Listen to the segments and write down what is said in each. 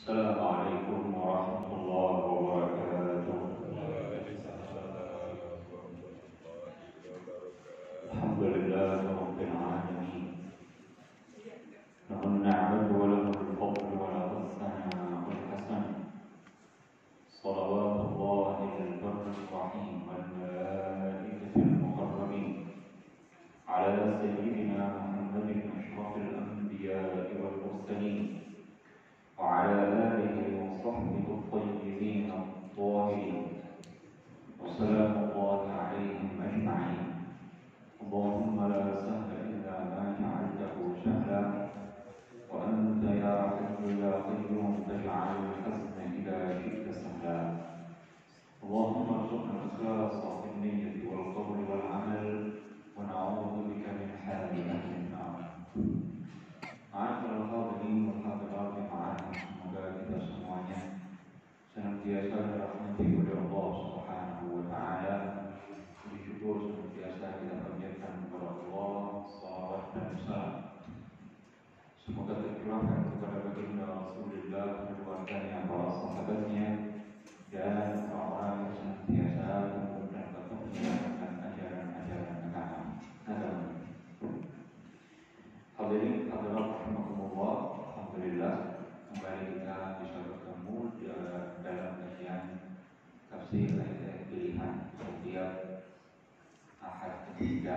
السلام عليكم ورحمة الله وبركاته. الحمد لله رب العالمين، له النعمة وله الفضل وله الثناء والحسن. صلوات الله البر الرحيم والملائكة المقربين على سيدنا محمد أشرف الأنبياء والمرسلين وعلى آله وصحبه الطيبين الطاهرين وسلام الله عليهم أجمعين. اللهم لا سهل إلا ما جعلته سهلا، وأنت يا حي يا قيوم تجعل الحزن إذا شئت سهلا. اللهم ارزقنا الإخلاص في النية والقول والعمل، ونعوذ بك من حال أهل النار. Ma'asyiral hadirin wal hadirat jamaah, semoga kita semuanya senantiasa dirahmati oleh Allah Subhanahu wa taala. Puji syukur senantiasa kita panjatkan kepada Allah, salawat dan salam semoga tercurahkan kepada baginda Rasulullah, keluarganya, para sahabatnya, dan orang-orang yang senantiasa mengikuti petunjuk dan ajaran-ajaran agama. Hadirin hadirat rahimakumullah, alhamdulillah kembali kita bisa bertemu dalam kajian tafsir ayat pilihan setiap Ahad ketiga.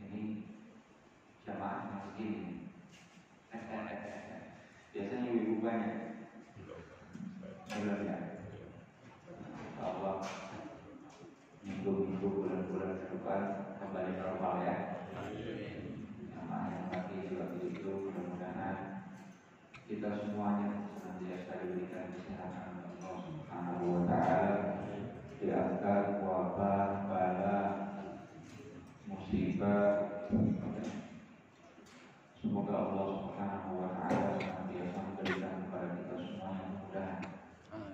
Ini jamaahnya segini. Biasanya ibu banyak. Belum ya? Allah minggu-minggu, bulan-bulan ke depan kembali normal ya. Jamaah yang lagi waktu itu, mudah-mudahan kita semuanya senantiasa diberikan kesehatan Allah Subhanahu wa taala, diangkat wabah, bala, musibah. Semoga Allah Subhanahu wa taala senantiasa memberikan kepada kita semuanya kemudahan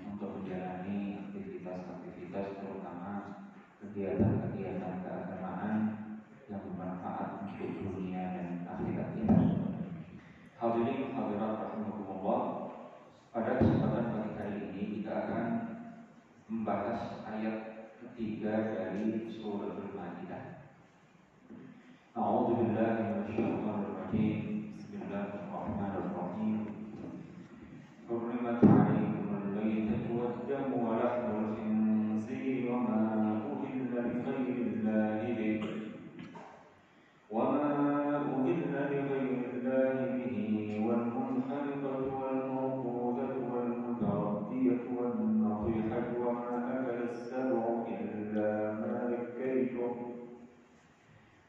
untuk menjalani aktivitas-aktivitas, terutama kegiatan-kegiatan keagamaan yang bermanfaat untuk dunia dan akhirat kita. Hadirin hadirat rahimakumullah, pada kesempatan pagi hari ini kita akan membahas ayat ketiga dari surah Al-Maidah. A'udzu billahi minasyaitonir rajim. Bismillahirrahmanirrahim. Hurrimat 'alaikumul maytatu wad-damu wa lahmul khinziri wa ma uhilla li ghairillahi bihi وما أهل لغير الله به والمنخنقة والموقوذة والمتردية والنطيحة وما أكل السبع إلا ما ذكيتم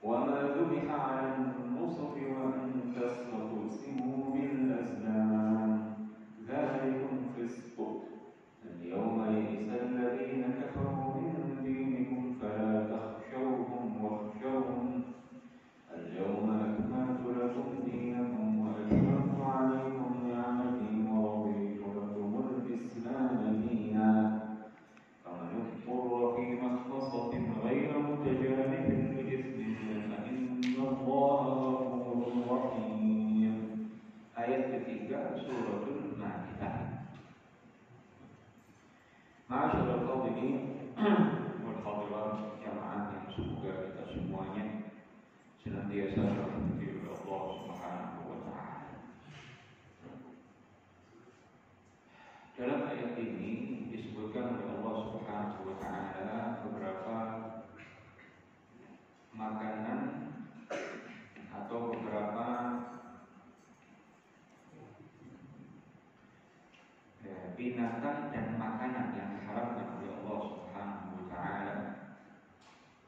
وما ذبح على النصب وأن تستقسموا بالأزلام ذلكم فسق. اليوم يئس الذين كفروا من دينكم فلا تخشوهم واخشوهم اليوم أكملت لكم دينكم وأتممت عليكم نعمتي ورضيت لكم الإسلام دينا فمن اضطر في مخمصة غير متجانف لإثم فإن الله غفور رحيم. Ayat ketiga Suratul Maidah. Ma'asyiral hadirin wal hadirat jamaah yang semoga kita semuanya senantiasa dirahmati oleh Allah Subhanahu wa taala. Dalam ayat ini disebutkan oleh Allah Subhanahu wa taala beberapa makanan atau beberapa binatang dan makanan yang diharamkan oleh Allah Subhanahu wa taala.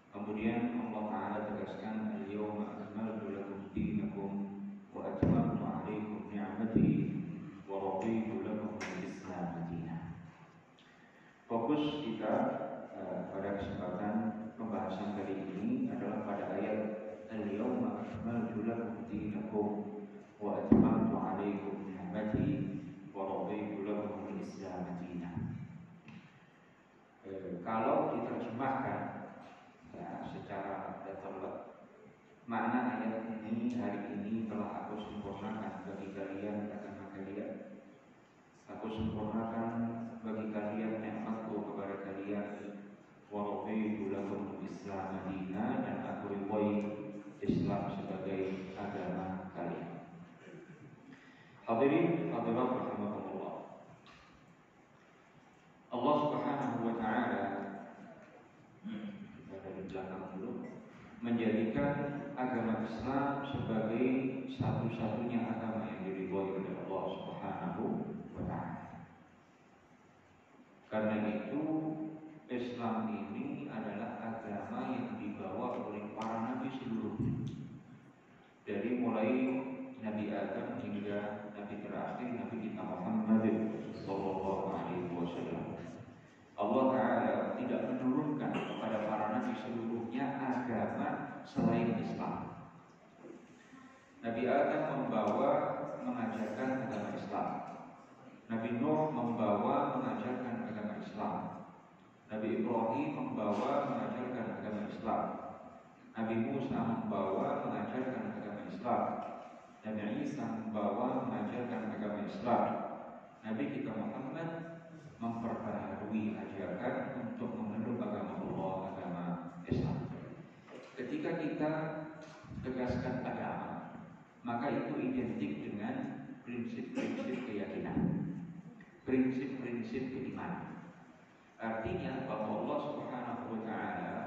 Kemudian Allah Ta'ala tegaskan, Al-yawma akmaltu lakum dinakum wa atmamtu alaikum ni'mati wa raditu lakum al-Islam dinan. Fokus kita pada kesempatan pembahasan kali ini adalah pada ayat Al-yawma akmaltu lakum dinakum wa atmamtu alaikum ni'mati wa raditu lakum al-Islam dinan. Kalau diterjemahkan secara letterlek, makna ayat ini, hari ini telah aku sempurnakan bagi kalian agama kalian Hadirin hadirat rahimakumullah. Allah Subhanahu wa taala dari belakang dulu menjadikan agama Islam sebagai satu-satunya agama yang diridhoi oleh Allah Subhanahu wa taala. Karena itu Islam ini adalah agama yang dibawa oleh para nabi seluruhnya. Dari mulai Nabi Adam hingga Nabi terakhir Nabi kita Muhammad sallallahu alaihi wasallam. Allah Ta'ala tidak menurunkan kepada para nabi seluruhnya agama selain Islam. Nabi Adam mengajarkan agama Islam. Nabi Nuh mengajarkan agama Islam. Nabi Ibrahim mengajarkan agama Islam. Nabi Musa mengajarkan agama Islam. Nabi Isa mengajarkan agama Islam. Nabi kita Muhammad memperbaharui ajaran untuk memeluk agama Allah, agama Islam. Ketika kita tegaskan agama, maka itu identik dengan prinsip-prinsip keyakinan, prinsip-prinsip keimanan. Artinya bahwa Allah Subhanahu wa taala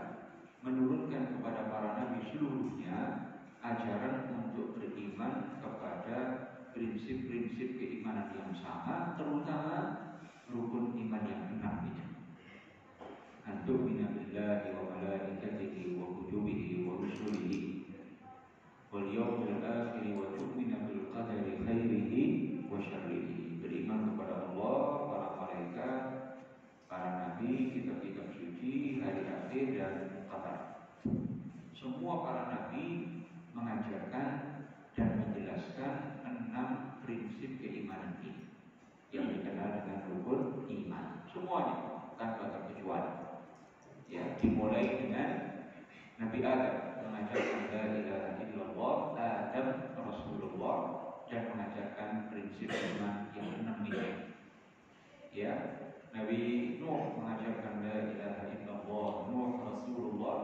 menurunkan kepada para nabi seluruhnya ajaran untuk beriman kepada prinsip-prinsip keimanan yang sama, terutama rukun iman yang 6 ini. Antu'mina billahi wa malaikatihi wa kutubihi wa rusulihi wal yawmil akhir wa tu'mina bil qadari khairihi wa syarrihi. Beriman kepada Allah, para malaikat, para nabi, kitab-kitab suci, hari akhir dan qadar. Semua para nabi mengajarkan dan menjelaskan 6 prinsip keimanan ini yang dikenal dengan rukun iman. Semuanya tanpa terkecuali. Ya, dimulai dengan Nabi Adam mengajarkan la ilaha illallah, Adam Rasulullah, dan mengajarkan prinsip iman yang 6 ini. Ya, Nabi Nuh mengajarkan la ilaha illallah, Nuh Rasulullah,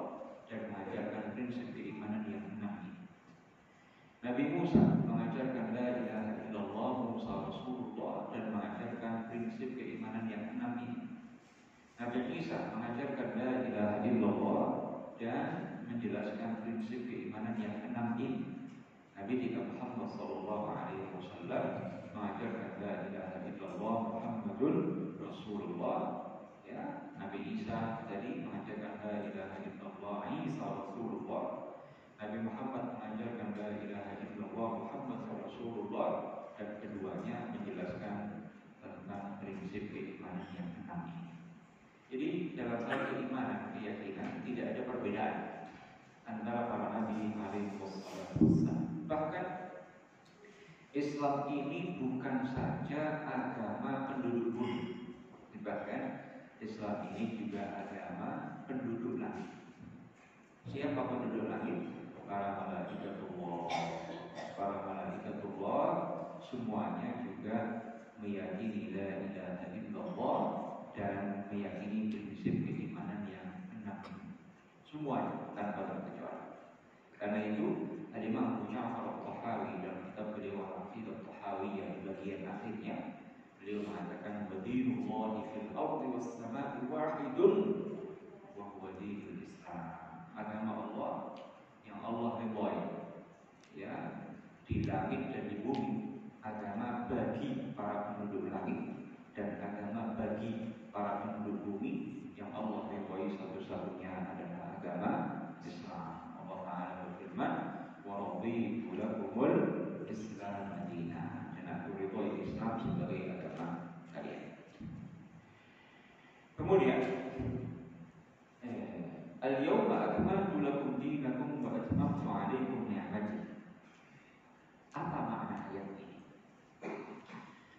dan mengajarkan prinsip keimanan yang 6 ini. Nabi Musa mengajarkan la ilaha illallah, Musa Rasulullah, dan mengajarkan prinsip keimanan yang 6 ini. Nabi Isa mengajarkan la ilaha illallah dan menjelaskan prinsip keimanan yang 6 ini. Nabi kita Muhammad sallallahu alaihi wasallam mengajarkan la ilaha illallah Muhammadur Rasulullah. Ya, Nabi Isa tadi mengajarkan la ilaha illallah Isa Rasulullah. Nabi Muhammad mengajarkan la ilaha illallah Muhammad Rasulullah, dan keduanya menjelaskan tentang prinsip keimanan yang 6 ini. Jadi dalam hal keimanan, keyakinan tidak ada perbedaan antara para nabi alaihi wasallam. Bahkan Islam ini bukan saja agama penduduk bumi, bahkan Islam ini juga agama penduduk langit. Siapa penduduk langit? Para malaikatullah. Para malaikatullah semuanya juga meyakini la ilaha illallah dan meyakini prinsip keimanan yang 6. Semuanya tanpa terkecuali. Karena itu Al-Imam Abu Ja'far Al-Tahawi dalam kitab beliau Al-Aqidah Al-Tahawiyah di bagian akhirnya, beliau mengatakan badinullahi fil ardi was sama'i wahidun wa huwa dinul Islam. Agama Allah yang Allah ridhai, ya, di langit dan di bumi, agama bagi para penduduk langit dan agama bagi para penduduk bumi yang Allah ridhai satu-satunya adalah agama Islam. Allah Ta'ala berfirman, wa raditu lakumul Islam madinah, dan aku ridhai Islam sebagai agama kalian. Kemudian al-yawma akmaltu lakum dinakum wa atmamtu 'alaikum ni'mati. Apa makna ayat ini?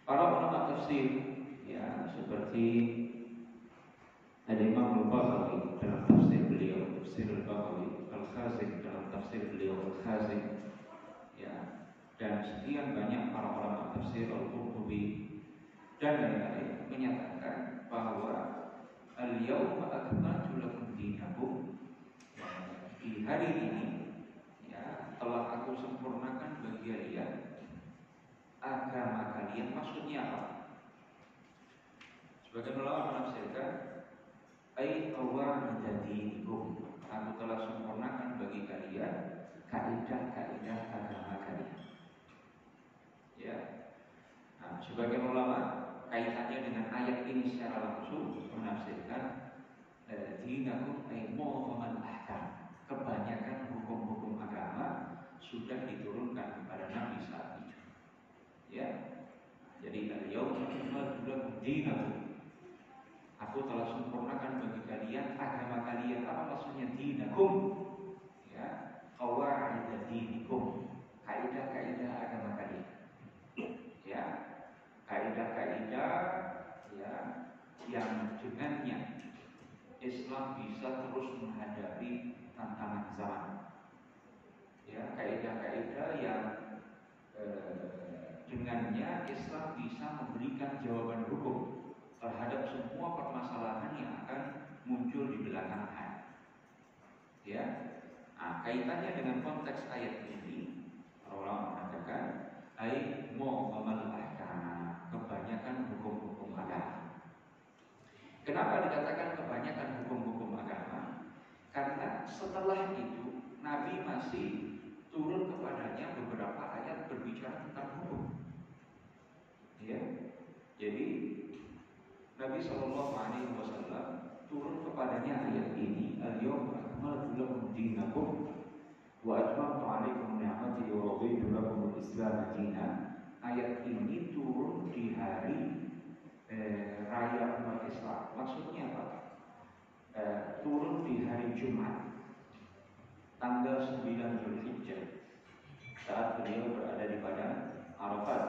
Para ulama tafsir, ya, seperti Al-Imam Al-Baghawi dalam tafsir beliau, Tafsir Al-Baghawi, Al-Khazin dalam tafsir beliau, Al-Khazin, ya, dan sekian banyak para ulama tafsir, Al-Qurtubi dan lain-lain menyatakan bahwa al-yawma akmaltu lakum dinakum, di hari ini, ya, telah aku sempurnakan bagi kalian agama kalian. Maksudnya apa? Sebagian ulama menafsirkan ai qawaid dinikum, aku telah sempurnakan bagi kalian kaidah-kaidah agama kalian. Ya. Nah, sebagian ulama kaitannya dengan ayat ini secara langsung menafsirkan dinakum ai mu'aman ahkam. Kebanyakan hukum-hukum agama sudah diturunkan kepada Nabi saat itu. Ya. Jadi al-yauma akmaltu lakum dinakum. Aku telah sempurnakan bagi kalian agama kalian. Apa maksudnya dinakum? Ya, qawaid dinikum. Kaidah-kaidah agama kalian. Ya, kaidah-kaidah ya yang dengannya Islam bisa terus menghadapi tantangan zaman. Ya, kaidah-kaidah yang dengannya Islam bisa memberikan jawaban hukum terhadap semua permasalahan yang akan muncul di belakangan. Ya, nah, kaitannya dengan konteks ayat ini, orang mengatakan ayat mu'amal ahkam, kebanyakan hukum-hukum agama. Kenapa dikatakan kebanyakan hukum-hukum agama? Karena setelah itu Nabi masih turun kepadanya beberapa ayat berbicara tentang hukum. Ya, jadi Nabi SAW turun kepadanya ayat ini, al-yawma akmaltu lakum dinakum wa atmamtu 'alaikum ni'mati wa raditu lakum al-Islam dinan. Ayat ini turun di hari raya umat Islam. Maksudnya apa? Turun di hari Jumat, tanggal 9 Zulhijjah, saat beliau berada di padang Arafat,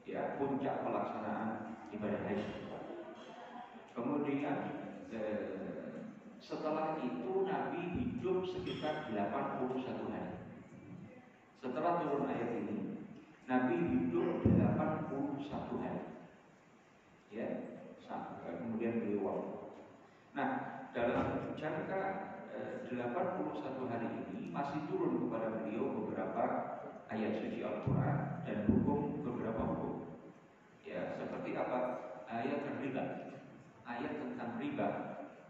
ya, puncak pelaksanaan ibadah haji. Kemudian setelah itu Nabi hidup sekitar 81 hari. Setelah turun ayat ini, Nabi hidup 81 hari. Ya, sampai kemudian beliau wafat. Nah, dalam jangka 81 hari ini masih turun kepada beliau beberapa ayat suci Al-Quran dan beberapa hukum. Ya, seperti apa? Ayat riba, ayat tentang riba.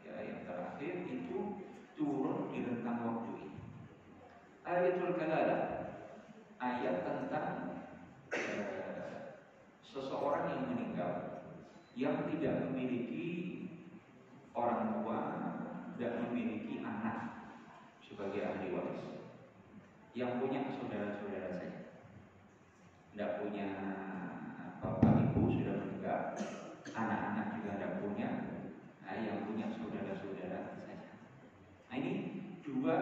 Ya, yang terakhir itu turun di rentang waktu ini. Ayatul kalalah, ayat tentang seseorang yang meninggal yang tidak memiliki orang tua dan memiliki anak sebagai ahli waris, yang punya saudara-saudara saja, tidak punya bapak ibu sudah meninggal, anak-anak juga tidak punya, yang punya saudara-saudara saja. Nah, ini dua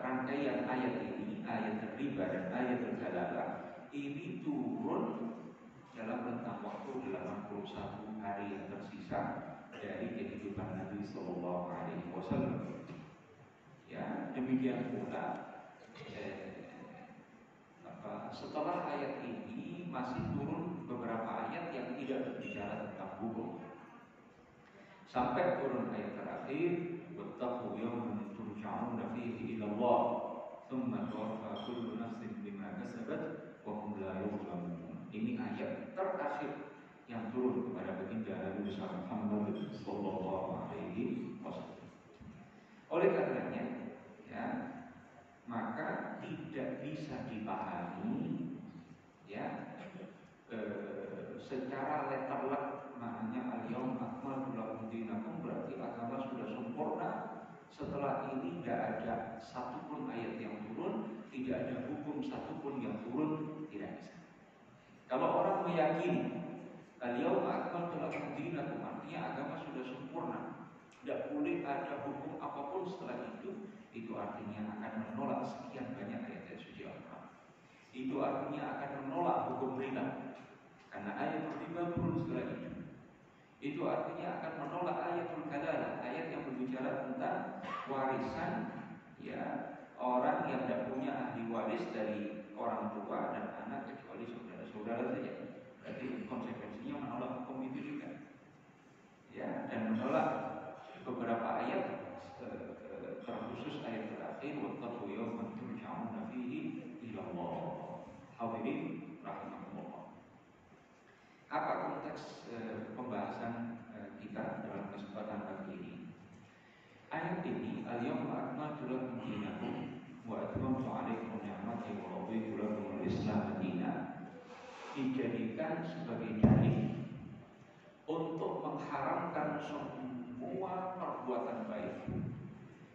rangkaian ayat ini, ayat riba dan ayat kalalah, ini turun dalam rentang waktu 81 hari yang tersisa dari kehidupan Nabi Sallallahu Alaihi Wasallam. Ya, demikian pula setelah ayat ini masih turun beberapa ayat yang tidak berbicara tentang hukum, sampai turun ayat terakhir, wattaqu yawman turja'una fihi ila Allah, tsumma tuwaffa kullu nafsin bima kasabat wa hum la yuzlamun. Ini ayat terakhir yang turun kepada baginda Nabi Muhammad sallallahu alaihi wasallam. Oleh karenanya, ya, maka tidak bisa dipahami, ya, secara letterlek. Maknanya al-yawma akmaltu lakum dinakum berarti agama sudah sempurna. Setelah ini tidak ada satupun ayat yang turun, tidak ada hukum satupun yang turun, tidak bisa. Kalau orang meyakini al-yawma akmaltu lakum dinakum, artinya agama sudah sempurna, tidak boleh ada hukum apapun setelah itu artinya akan menolak sekian banyak ayat-ayat suci Al-Quran. Itu artinya akan menolak hukum riba, karena ayat riba turun setelah itu. Itu artinya akan menolak ayatul kalalah, ayat yang berbicara tentang warisan, ya, orang yang tidak punya ahli waris dari orang tua dan anak kecuali saudara-saudara saja. Berarti konsekuensinya menolak hukum itu juga, ya, dan menolak beberapa ayat, terkhusus ayat terakhir, wattaqu yawman turja'una fihi ila Allah. Hadirin rahimahullah. dijadikan sebagai dalil untuk mengharamkan semua perbuatan baik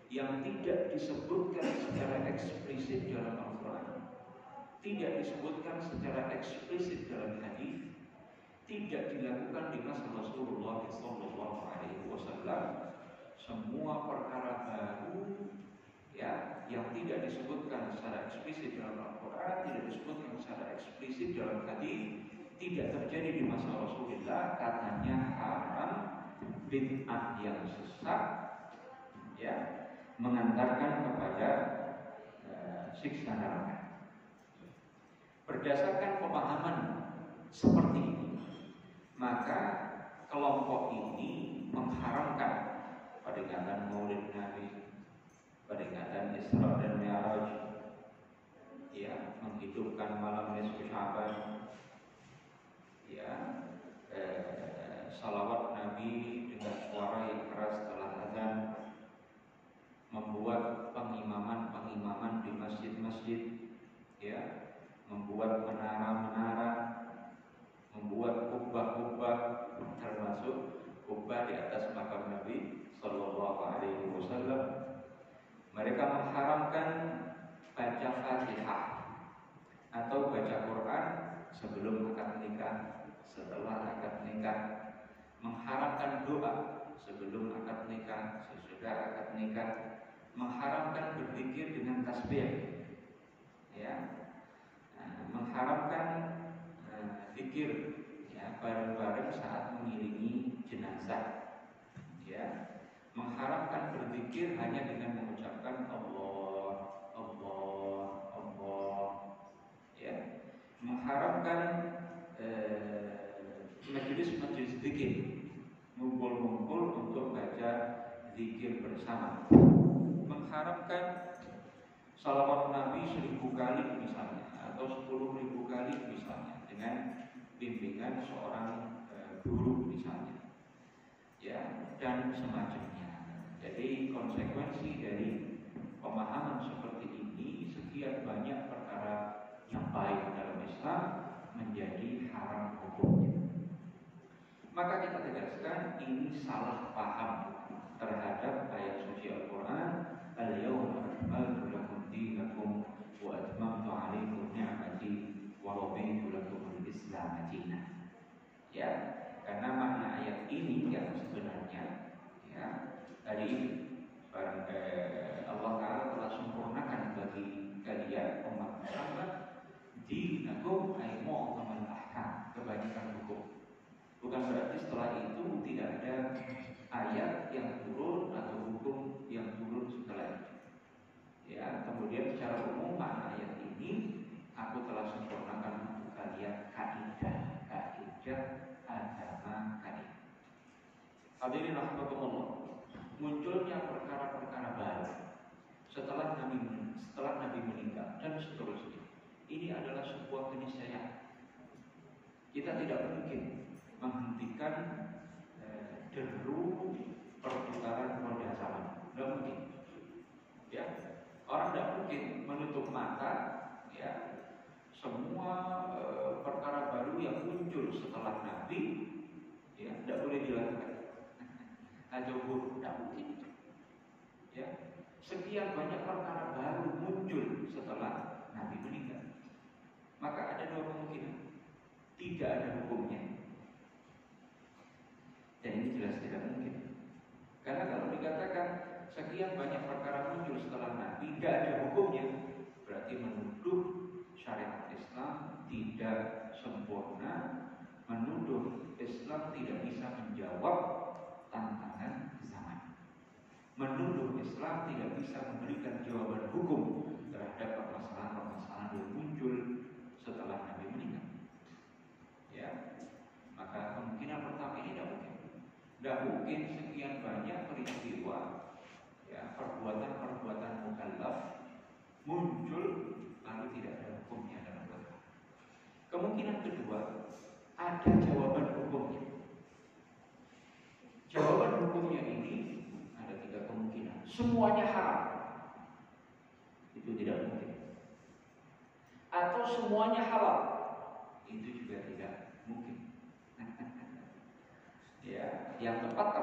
yang tidak disebutkan secara eksplisit dalam Al-Quran, tidak disebutkan secara eksplisit dalam hadis, tidak dilakukan di masa Rasulullah SAW. Semua perkara baru ya yang tidak disebutkan secara eksplisit dalam Al-Quran, tidak disebutkan secara eksplisit dalam hadis, tidak terjadi di masa Rasulullah, katanya haram, bid'ah yang sesat, ya, mengantarkan kepada siksa neraka. Berdasarkan pemahaman seperti ini, maka kelompok ini mengharamkan peringatan Maulid Nabi, peringatan Isra dan Mi'raj, ya, menghidupkan malam nisfu Sya'ban, ya, salawat Nabi dengan suara yang keras setelah azan, membuat pengimaman di masjid-masjid, ya, membuat menara-menara, membuat kubah-kubah, termasuk kubah di atas makam Nabi Sallallahu Alaihi Wasallam. Mereka mengharamkan baca Fatihah atau baca Quran sebelum akad nikah, setelah akad nikah, mengharamkan doa sebelum akad nikah, sesudah akad nikah, mengharamkan berzikir dengan tasbih, ya, mengharamkan zikir, ya, bareng-bareng saat mengiringi jenazah, ya, mengharamkan berzikir hanya dengan mengucapkan Allah, Allah, Allah, ya, mengharamkan majelis-majelis zikir, ngumpul-ngumpul untuk baca zikir bersama, mengharamkan salawat Nabi 1000 kali misalnya, atau 10.000 kali misalnya, dengan bimbingan seorang guru misalnya, ya, dan semacamnya. Jadi konsekuensi dari pemahaman seperti ini, sekian banyak perkara yang baik dalam Islam menjadi haram hukumnya. Maka kita tegaskan ini salah paham terhadap ayat suci Al-Quran, al-yawma akmaltu lakum dinakum wa atmamtu alaikum ni'mati wa raditu lakum al-Islam dinan. Ya, karena makna ayat ini yang sebenarnya, ya, tadi Allah Ta'ala telah sempurnakan bagi kalian umat Muhammad dinakum ay mu'tamal ahkam, kebajikan hukum. Bukan berarti setelah itu tidak ada ayat yang turun atau hukum yang turun setelah itu. Ya, kemudian secara umum makna ayat ini, aku telah sempurnakan untuk kalian kaidah agama kalian. Hadirin rahimakumullah, munculnya perkara-perkara baru setelah Nabi meninggal dan seterusnya. Ini adalah sebuah keniscayaan. Kita tidak mungkin menghentikan deru perputaran roda zaman, tidak mungkin. Ya, orang tidak mungkin menutup mata, ya, semua perkara baru yang muncul setelah Nabi, ya, tidak boleh dilakukan. Najobur, tidak mungkin. Ya, sekian banyak perkara baru muncul setelah Nabi meninggal. Maka ada dua kemungkinan: tidak ada hukumnya. Dan ini jelas tidak mungkin. Karena kalau dikatakan sekian banyak perkara muncul setelah Nabi, tidak ada hukumnya, berarti menuduh syariat Islam tidak sempurna, menuduh Islam tidak bisa menjawab tantangan zaman, menuduh Islam tidak bisa memberikan jawaban hukum terhadap permasalahan-permasalahan yang muncul setelah Nabi meninggal. Ya, maka kemungkinan pertama ini tidak mungkin. Tidak mungkin sekian banyak peristiwa, ya, perbuatan-perbuatan mukallaf muncul lalu tidak ada hukumnya dalam agama. Kemungkinan kedua, ada jawaban hukumnya. Jawaban hukumnya ini ada tiga kemungkinan. Semuanya haram, itu tidak mungkin. Atau semuanya halal, itu juga tidak mungkin. Ya, yang tepat.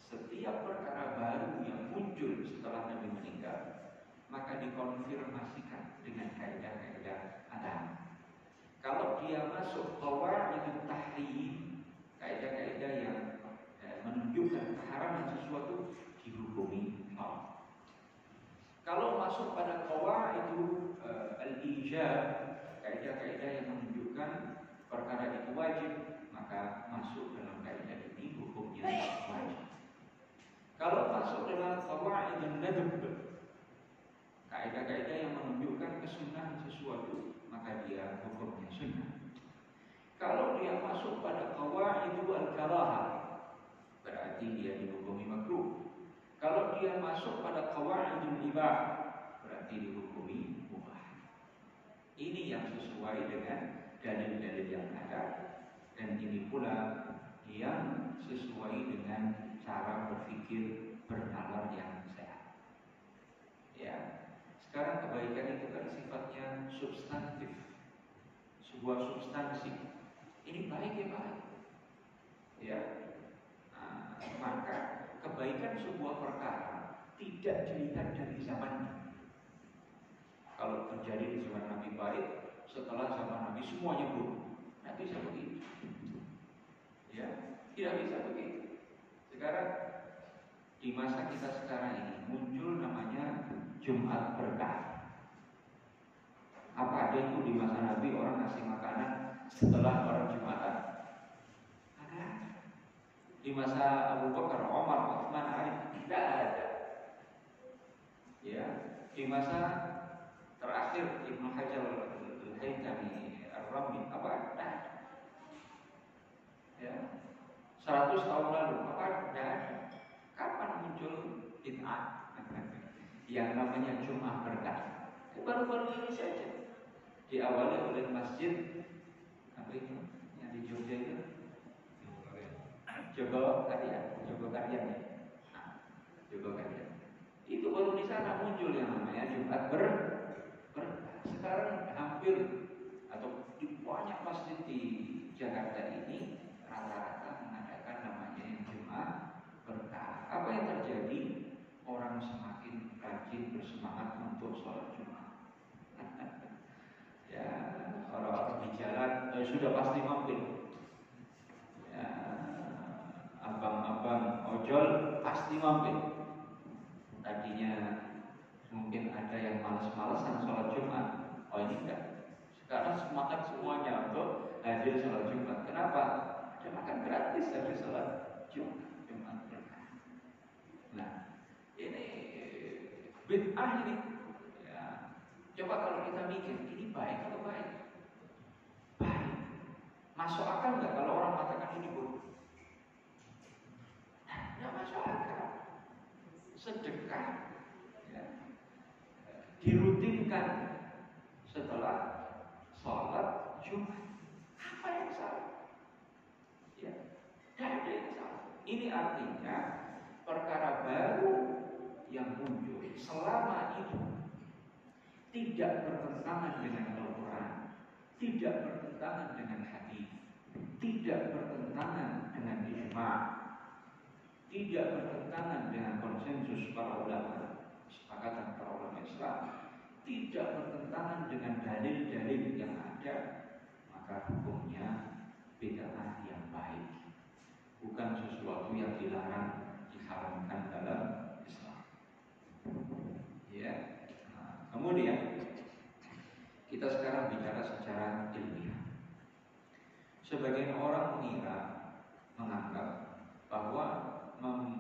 Setiap perkara baru yang muncul setelah Nabi meninggal, maka dikonfirmasikan dengan kaidah-kaidah agama. Kalau dia masuk qawaidut tahrim, kaidah-kaidah yang menunjukkan keharaman sesuatu, dihukumi haram. Kalau masuk pada qawaidut al-ijab, kaidah-kaidah yang menunjukkan perkara itu wajib, maka masuk dalam kaidah ini hukumnya wajib. Kalau masuk dalam qawaidun nadb, kaidah-kaidah yang menunjukkan kesunahan sesuatu, maka dia hukumnya sunnah. Kalau dia masuk pada qawaidul al-karahah, berarti dia dihukumi makruh. Kalau dia masuk pada qawaidul ibah, berarti dihukumi mubah. Ini yang sesuai dengan dalil-dalil yang ada, dan ini pula yang sesuai dengan cara berpikir bernalar yang sehat. Ya, sekarang kebaikan itu kan sifatnya substantif, sebuah substansi. Ini baik ya baik. Ya, maka kebaikan sebuah perkara tidak dilihat dari zamannya. Kalau terjadi di zaman Nabi baik, setelah zaman Nabi semuanya buruk, tidak bisa begitu. Ya, tidak bisa begitu. Sekarang di masa kita sekarang ini muncul namanya Jumat Berkah. Apa ada itu di masa Nabi orang ngasih makanan setelah orang Jumatan? Ada. Di masa Abu Bakar, Omar, Utsman, Ali tidak ada. Ya, di masa terakhir Ibnu Hajar al-Haytami ar-Ramli apa ada? Ya, 100 tahun lalu apa ada? Kapan muncul bid'ah yang namanya Jumat Berkah? Baru-baru ini saja. Diawali oleh masjid apa itu yang di Jogja itu? Jogokarian ya. Jogokarian. Itu baru di sana muncul yang namanya Jumat Berkah. Sekarang hampir atau di banyak masjid di Jakarta ini rata-rata mengadakan namanya yang Jumat Berkah. Apa yang terjadi? Orang semakin rajin bersemangat untuk sholat Jumat. Ya, orang-orang di jalan sudah pasti mampir. Ya, abang-abang ojol pasti mampir. Tadinya mungkin ada yang malas-malasan sholat Jumat. Oh ini enggak. Sekarang semangat semuanya untuk hadir sholat Jumat. Kenapa? Ada makan gratis habis sholat Jumat Berkah. Nah, ini bid'ah ini. Ya, coba kalau kita mikir, ini baik atau baik? Baik. Masuk akal nggak kalau orang mengatakan ini buruk? Nggak masuk akal. Sedekah ya, dirutinkan setelah sholat Jumat. Apa yang salah? Ya, tidak ada yang salah. Ini artinya perkara baru yang muncul selama itu tidak bertentangan dengan Al-Quran, tidak bertentangan dengan hadis, tidak bertentangan dengan ijma', tidak bertentangan dengan konsensus para ulama, kesepakatan para ulama Islam, tidak bertentangan dengan dalil-dalil yang ada, maka hukumnya bid'ah yang baik, bukan sesuatu yang dilarang, diharamkan dalam Islam. Ya. Nah, kemudian kita sekarang bicara secara ilmiah. Sebagian orang menganggap bahwa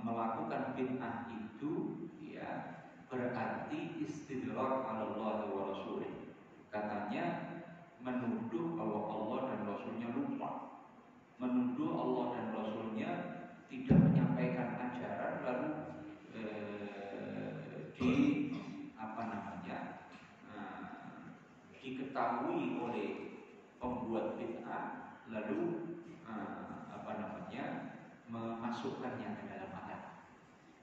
melakukan bid'ah itu ya berarti istidrak 'ala Allah wa Rasulih. Katanya menuduh bahwa Allah dan Rasulnya lupa, menuduh Allah dan Rasulnya tidak menyampaikan ajaran, lalu diketahui oleh pembuat bid'ah, lalu memasukkannya ke dalam agama.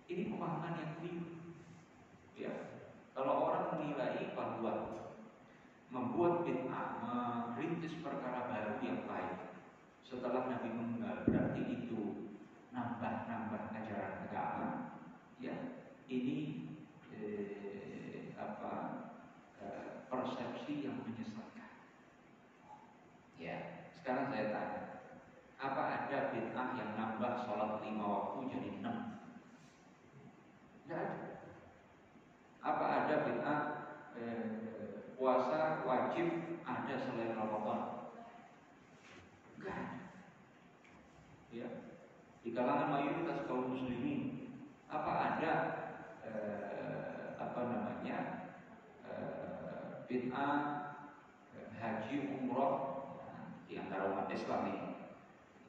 Ini pemahaman yang keliru. Ya, kalau orang menilai bahwa membuat bid'ah, merintis perkara baru yang baik setelah Nabi meninggal, berarti itu nambah ajaran agama. Ya, ini persepsi yang menyesatkan. Ya, sekarang saya tanya, apa ada bid'ah yang nambah sholat 5 waktu jadi 6? Tidak ada. Apa ada bid'ah puasa wajib ada selain Ramadan? Enggak ada. Ya, di kalangan mayoritas kaum muslimin, apa ada bid'ah haji umroh di antara umat Islam ini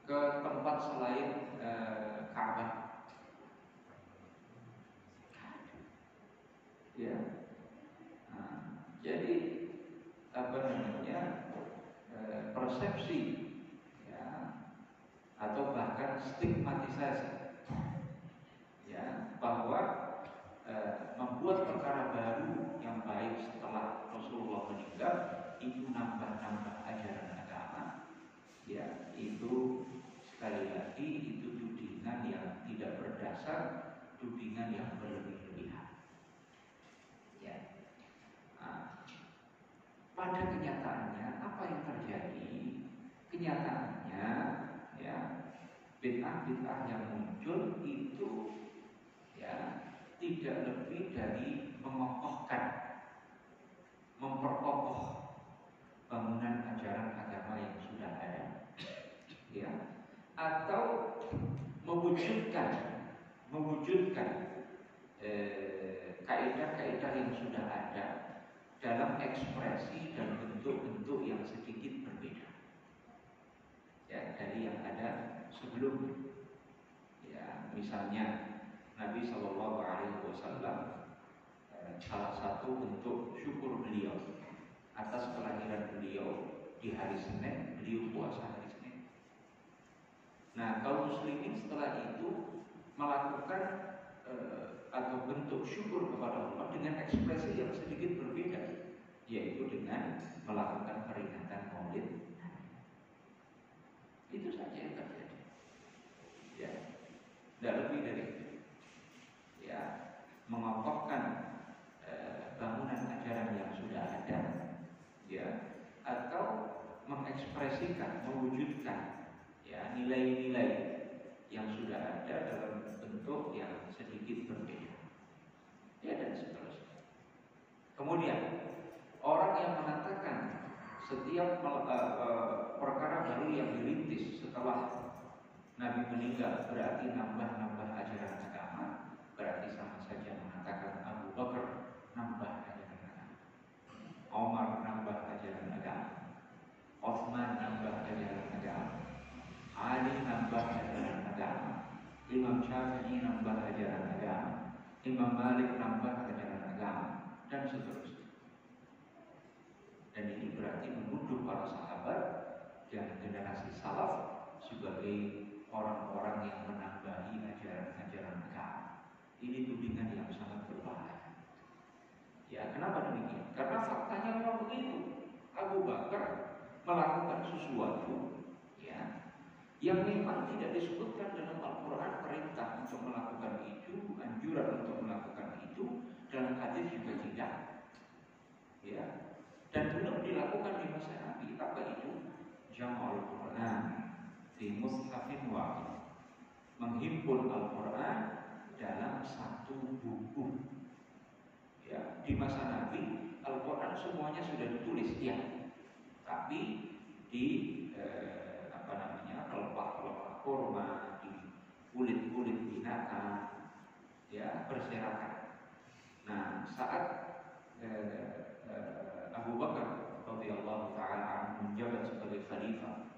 ke tempat selain Ka'bah? Ya, jadi persepsi, ya, atau bahkan stigmatisasi, ya, bahwa membuat perkara baru yang baik setelah Rasulullah meninggal itu nambah ajaran agama. Ya, itu sekali lagi itu tudingan yang tidak berdasar, tudingan yang berlebih-lebihan. Ya. Pada kenyataannya apa yang terjadi? Kenyataannya, ya, bid'ah yang muncul itu, ya, tidak lebih dari mengokohkan, memperkokoh bangunan ajaran agama yang sudah ada, ya, atau mewujudkan kaidah-kaidah yang sudah ada dalam ekspresi dan bentuk-bentuk yang sedikit berbeda, ya, dari yang ada sebelumnya. Ya, misalnya Nabi Shallallahu Alaihi Wasallam, salah satu bentuk syukur beliau atas kelahiran beliau di hari Senin, beliau puasa hari Senin. Nah, kaum muslimin setelah itu melakukan atau bentuk syukur kepada Allah dengan ekspresi yang sedikit berbeda, yaitu dengan melakukan peringatan Maulid. Itu saja yang terjadi. Ya, tidak lebih dari itu. Ya, mengokohkan bangunan ajaran yang sudah ada, ya, atau mengekspresikan, mewujudkan, ya, nilai-nilai yang sudah ada dalam bentuk yang sedikit berbeda, ya, dan seterusnya. Kemudian orang yang mengatakan setiap perkara baru yang dirintis setelah Nabi meninggal berarti nambah ajaran agama, berarti sama saja mengatakan Abu Bakar nambah ajaran agama, Omar nambah ajaran agama, Utsman nambah ajaran agama, Ali nambah ajaran agama, Imam Syafi'i nambah ajaran agama, Imam Malik nambah ajaran agama, dan seterusnya. Dan ini berarti menuduh para sahabat dan generasi salaf sebagai orang-orang yang menambahi ajaran-ajaran agama. Ini tudingan yang sangat berbahaya. Ya, kenapa demikian? Karena faktanya memang begitu. Abu Bakar melakukan sesuatu, ya, yang memang tidak disebutkan dalam Al-Quran perintah untuk melakukan itu, anjuran untuk melakukan itu, dalam hadis juga tidak, ya, dan belum dilakukan di masa Nabi. Apa itu? Jam'ul Quran di mushafin wahid, menghimpun Al-Quran dalam satu buku. Ya, di masa Nabi Al-Quran semuanya sudah ditulis, ya, tapi di pelepah-pelepah kurma, di kulit-kulit binatang, ya, berserakan. Nah, saat Abu Bakar radhiyallahu taala anhu menjabat sebagai khalifah,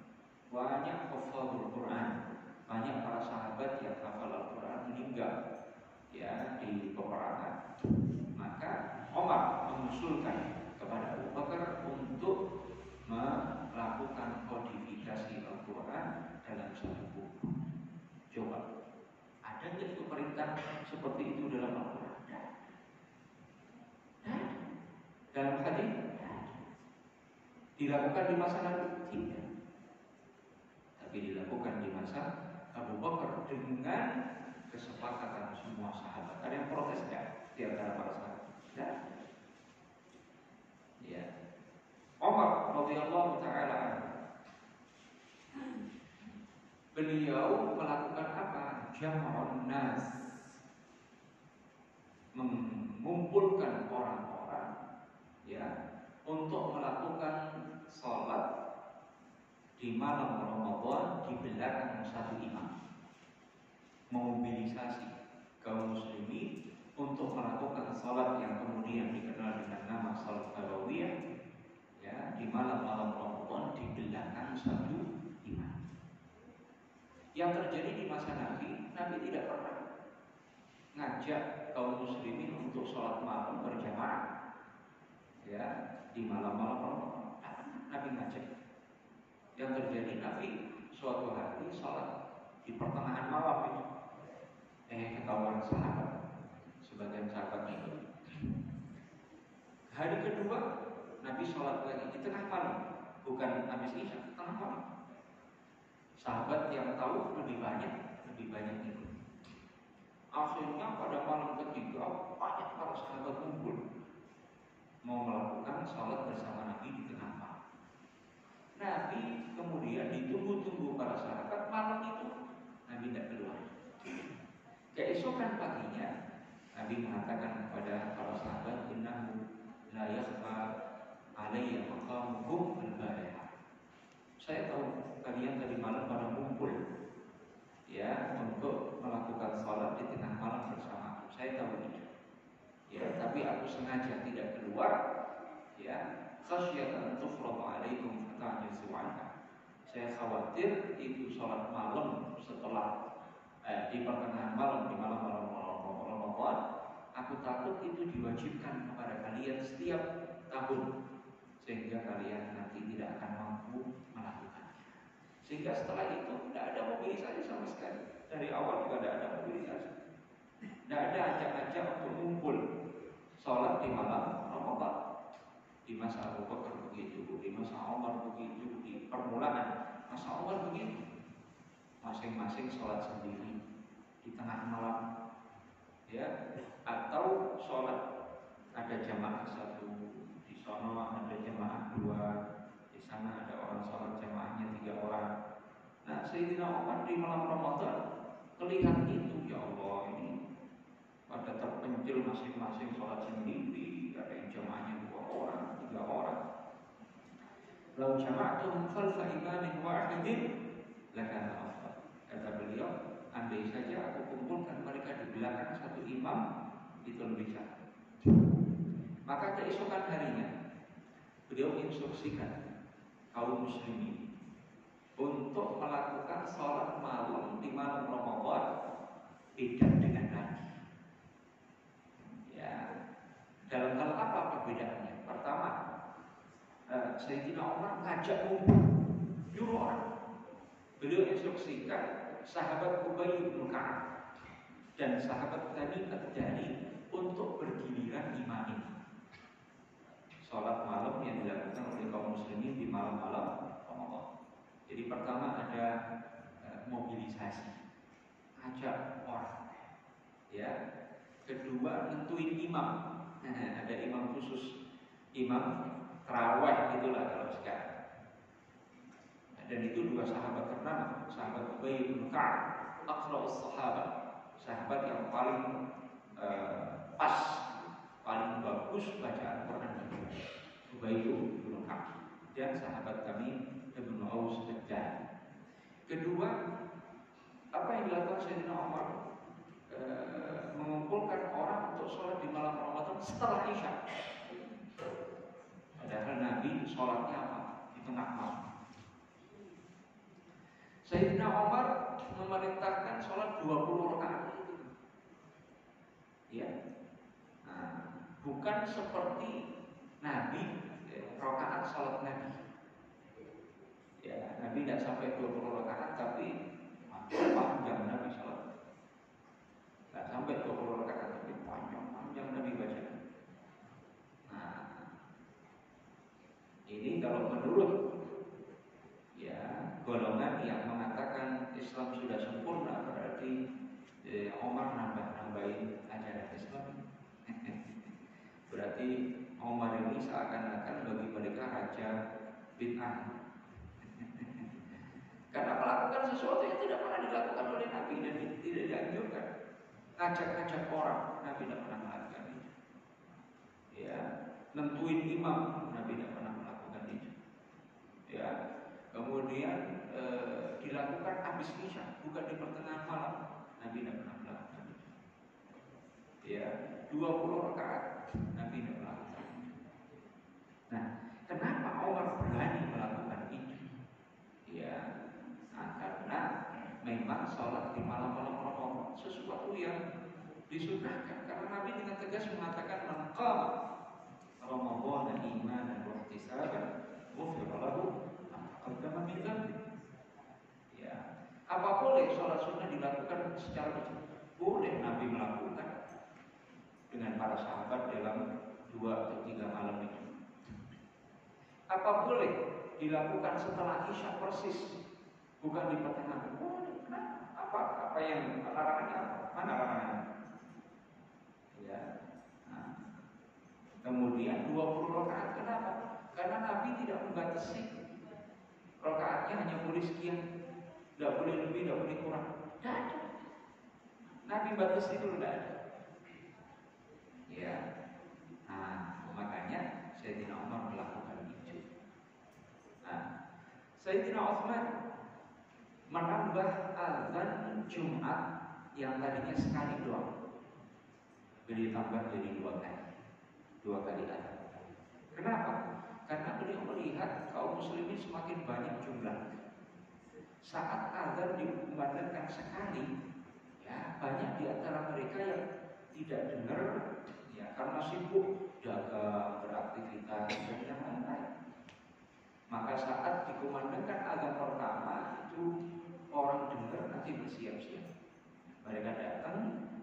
banyak hafadzul Quran, banyak para sahabat yang hafal Al-Quran meninggal, ya, di peperangan. Maka Omar mengusulkan kepada Abu Bakar untuk melakukan kodifikasi Al-Quran dalam satu buku. Coba, ada nggak itu perintah seperti itu dalam Al-Quran? Dalam hadis? Dilakukan di masa Nabi? Tidak. Tapi dilakukan di masa Abu Bakar dengan kesepakatan semua sahabat. Ada yang protes nggak di antara para sahabat? Tidak. Ya. Umar radhiyallahu taala beliau melakukan apa? Jam'un nas, mengumpulkan orang-orang ya untuk melakukan sholat di malam Ramadan di belakang satu imam, memobilisasi kaum muslimin untuk melakukan sholat yang kemudian dikenal dengan nama sholat tarawih ya di malam-malam Ramadan di belakang satu imam. Yang terjadi di masa Nabi, Nabi tidak pernah ngajak kaum muslimin untuk sholat malam berjamaah ya di malam-malam Ramadan. Nabi ngajak. Yang terjadi Nabi suatu hari sholat di pertengahan malam itu ketahuan sahabat, sebagian sahabat itu. Hari kedua Nabi sholat lagi di tengah malam, bukan habis isya, tengah malam. Sahabat yang tahu lebih banyak itu. Akhirnya pada malam ketiga banyak para sahabat kumpul mau melakukan sholat bersama Nabi di tengah malam. Nabi kemudian ditunggu-tunggu para sahabat, malam itu Nabi tidak keluar. Keesokan paginya Nabi mengatakan kepada para sahabat, innahu la yakhfa alayya maqamukum al-barihah. Saya tahu kalian tadi malam pada kumpul ya untuk melakukan sholat di tengah malam bersama aku. Saya tahu itu. Ya, tapi aku sengaja tidak keluar ya khasyatan tufradu alaikum fata'jizu anha. Saya khawatir itu sholat malam setelah di pertengahan malam, di malam-malam Ramadan, aku takut itu diwajibkan kepada kalian setiap tahun sehingga kalian nanti tidak akan mampu melakukannya. Sehingga setelah itu tidak ada mobilisasi sama sekali. Dari awal juga tidak ada mobilisasi. Tidak ada ajak-ajak untuk ngumpul sholat di malam Ramadan. Di masa Abu Bakar begitu, di masa Umar begitu, di permulaan masa Umar begitu. Masing-masing sholat sendiri di tengah malam, ya, atau sholat ada jamaah satu, di sana ada jamaah dua, di sana ada orang sholat jamaahnya 3 orang. Nah, Sayyidina Umar di malam Ramadan kelihatan itu, ya Allah, ini pada terpencil masing-masing sholat sendiri, ada yang jamaahnya 2 orang, 3 orang. Lau jama'tum khalfa imamin wahidin lakana afdal. Kata beliau, andai saja aku kumpulkan mereka di belakang satu imam, itu lebih baik. Maka keesokan harinya beliau instruksikan kaum muslimin untuk melakukan sholat malam di malam Ramadan beda dengan Nabi. Ya, dalam hal apa perbedaannya? Pertama, Sayyidina Umar ngajak ngumpul, nyuruh orang. Beliau instruksikan sahabat Ubay bin Ka'ab dan sahabat Tamim ad-Dari untuk bergiliran imamin sholat malam yang dilakukan oleh kaum muslimin di malam-malam Ramadan. Jadi pertama ada mobilisasi, ajak orang, ya. Kedua nentuin imam, ada imam khusus, imam tarawih itulah kalau sekarang. Dan itu 2 sahabat ternama, sahabat Ubay bin Ka'ab, aqra'us sahabat, sahabat yang paling pas, paling bagus bacaan Quran. Ubay bin Ka'ab dan sahabat kami Ibnu Aus ad-Dari. Kedua, apa yang dilakukan Sayyidina Umar? Mengumpulkan orang untuk sholat di malam Ramadan setelah Isya. Padahal Nabi sholatnya apa? Di tengah malam. Sayyidina Umar memerintahkan sholat 20 rakaat. Ya, nah, bukan seperti Nabi rakaat sholat Nabi. Ya, Nabi tidak sampai 20 rakaat, tapi panjang Nabi sholat. Tidak sampai 20 rakaat, tapi panjang Nabi baca. Nah, Ini kalau menurut ya golongan yang mengatakan Islam sudah sempurna, berarti Omar nambahin ajaran Islam. Berarti Omar ini seakan-akan bagi mereka raja bid'ah. Karena melakukan sesuatu yang tidak pernah dilakukan oleh Nabi dan tidak dianjurkan. Ngajak-ngajak orang, Nabi tidak pernah melakukan itu. Ya, nentuin imam, Nabi tidak pernah melakukan itu. Ya, kemudian dilakukan habis isya, bukan di pertengahan malam, Nabi tidak pernah melakukan itu. Ya, 20 rakaat, Nabi tidak melakukan itu. Nah, kenapa Umar berani melakukan itu? Ya, karena memang sholat di malam-malam Ramadan sesuatu yang disunahkan. Karena Nabi dengan tegas mengatakan man qama Ramadan imanan wa ihtisaban ghufira lahu ma taqaddama min dhanbi. Ya, apa boleh sholat sunnah dilakukan secara bersama? Boleh. Nabi melakukan dengan para sahabat dalam 2 atau 3 malam itu. Apa boleh dilakukan setelah isya persis, bukan di pertengahan? Boleh. Kenapa? Apa yang larangannya? Mana larangannya? Ya. Nah. Kemudian 20 rakaat, kenapa? Karena Nabi tidak membatasi rakaatnya hanya boleh sekian, tidak boleh lebih, tidak boleh kurang. Tidak ada. Nabi batasi itu tidak ada. Ya. Nah, makanya Sayyidina Umar melakukan itu. Nah, Sayyidina Utsman menambah azan Jumat yang tadinya sekali doang, beliau tambah jadi 2 kali. 2 kali azan. Kenapa? Karena beliau melihat kaum muslimin semakin banyak jumlah. Saat azan dikumandangkan sekali, ya banyak di antara mereka yang tidak dengar, ya karena sibuk dagang, beraktivitas dan yang lain-lain. Maka saat dikumandangkan azan pertama itu orang dengar nanti bersiap-siap. Mereka datang,